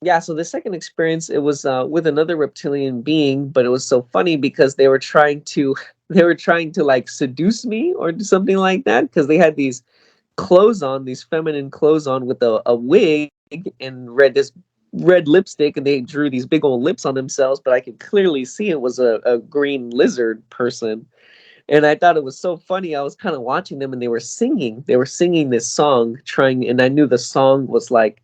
Yeah, so the second experience, it was with another reptilian being, but it was so funny because they were trying to they were trying to like seduce me or do something like that because they had these clothes on, these feminine clothes on with a wig and this red lipstick, and they drew these big old lips on themselves, but I could clearly see it was a green lizard person. And I thought it was so funny. I was kind of watching them and they were singing. They were singing this song, trying, and I knew the song was like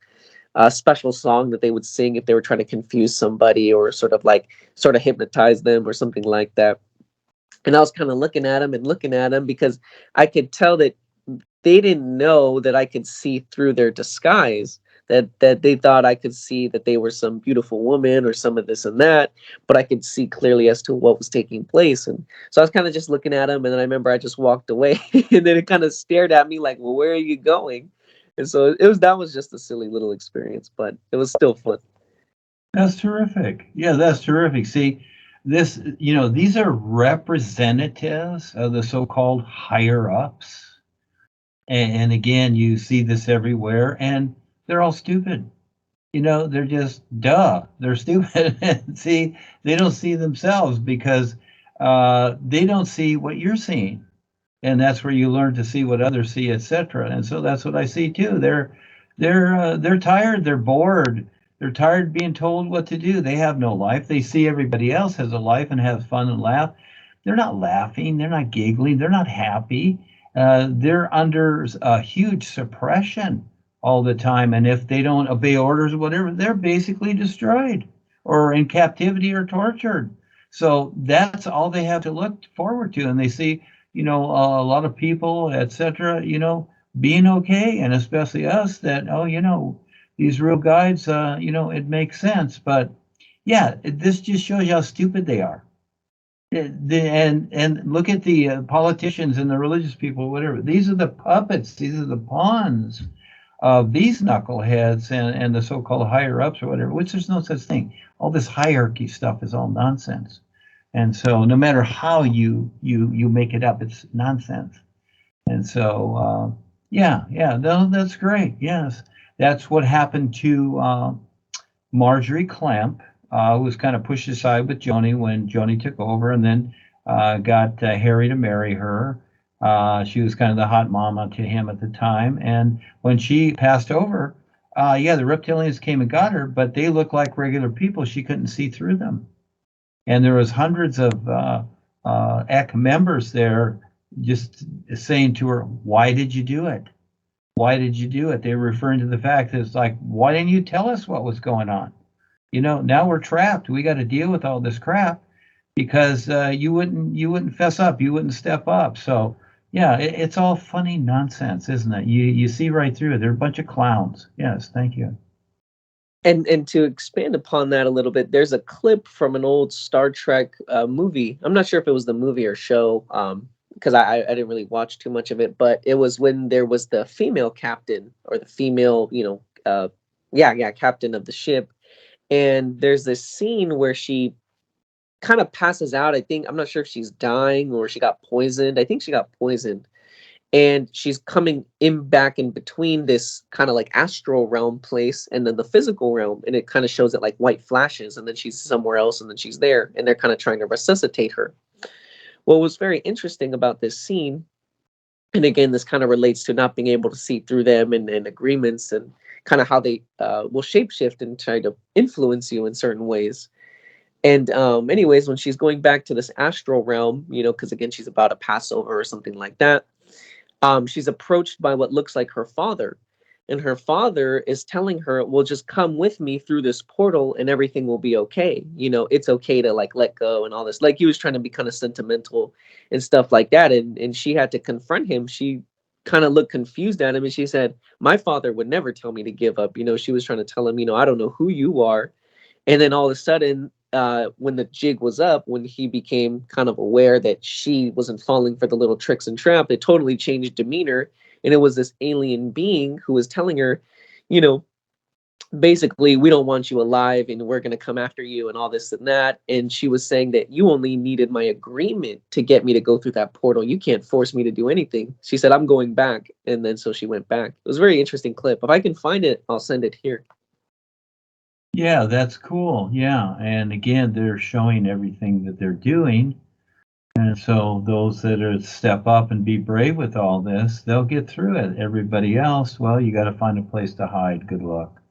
a special song that they would sing if they were trying to confuse somebody or sort of hypnotize them or something like that. And I was kind of looking at them because I could tell that they didn't know that I could see through their disguise. That they thought I could see that they were some beautiful woman or some of this and that, but I could see clearly as to what was taking place. And so I was kind of just looking at them, and then I remember I just walked away, and then it kind of stared at me like, "Well, where are you going?" And so it was that was just a silly little experience, but it was still fun. That's terrific. Yeah, that's terrific. See, this, these are representatives of the so-called higher ups. And again, you see this everywhere, and they're all stupid. They're just duh. They're stupid. See, they don't see themselves because they don't see what you're seeing, and that's where you learn to see what others see, etc. And so that's what I see too. They're tired. They're bored. They're tired being told what to do. They have no life. They see everybody else has a life and has fun and laugh. They're not laughing. They're not giggling. They're not happy. They're under a huge suppression all the time. And if they don't obey orders or whatever, they're basically destroyed or in captivity or tortured. So that's all they have to look forward to. And they see, a lot of people, etc., being okay, and especially us that, oh, these real guides, it makes sense. But yeah, this just shows you how stupid they are. And look at the politicians and the religious people, whatever. These are the puppets. These are the pawns of these knuckleheads and the so-called higher ups or whatever. Which there's no such thing. All this hierarchy stuff is all nonsense. And so, no matter how you make it up, it's nonsense. And so, yeah, no, that's great. Yes, that's what happened to Marjorie Clamp, who was kind of pushed aside with Joni when Joni took over, and then got Harry to marry her. She was kind of the hot mama to him at the time, and when she passed over, yeah, the reptilians came and got her, but they looked like regular people. She couldn't see through them, and there was hundreds of EC members there just saying to her, "Why did you do it? Why did you do it?" They were referring to the fact that it's like, "Why didn't you tell us what was going on? Now we're trapped. We got to deal with all this crap because you wouldn't fess up, you wouldn't step up." So yeah, it's all funny nonsense, isn't it? You see right through it. They're a bunch of clowns. Yes, thank you. And to expand upon that a little bit, there's a clip from an old Star Trek movie. I'm not sure if it was the movie or show, because I didn't really watch too much of it, but it was when there was the female captain or the female, yeah, captain of the ship. And there's this scene where she kind of passes out. I think, I'm not sure if she's dying or she got poisoned. I think she got poisoned, and she's coming in back in between this kind of like astral realm place and then the physical realm, and it kind of shows it like white flashes, and then she's somewhere else and then she's there, and they're kind of trying to resuscitate her. What was very interesting about this scene, and again this kind of relates to not being able to see through them and agreements and kind of how they will shapeshift and try to influence you in certain ways. And anyways, when she's going back to this astral realm, because again she's about to pass over or something like that, she's approached by what looks like her father. And her father is telling her, well, just come with me through this portal and everything will be okay. It's okay to like let go and all this. Like he was trying to be kind of sentimental and stuff like that. And she had to confront him. She kind of looked confused at him and she said, my father would never tell me to give up. She was trying to tell him, I don't know who you are. And then all of a sudden, when the jig was up, when he became kind of aware that she wasn't falling for the little tricks and trap, it totally changed demeanor. And it was this alien being who was telling her, you know, basically, we don't want you alive and we're going to come after you and all this and that. And she was saying that you only needed my agreement to get me to go through that portal. You can't force me to do anything. She said, I'm going back. And then so she went back. It was a very interesting clip. If I can find it, I'll send it here. Yeah, that's cool. Yeah. And again, they're showing everything that they're doing. And so those that are step up and be brave with all this, they'll get through it. Everybody else, well, you got to find a place to hide. Good luck.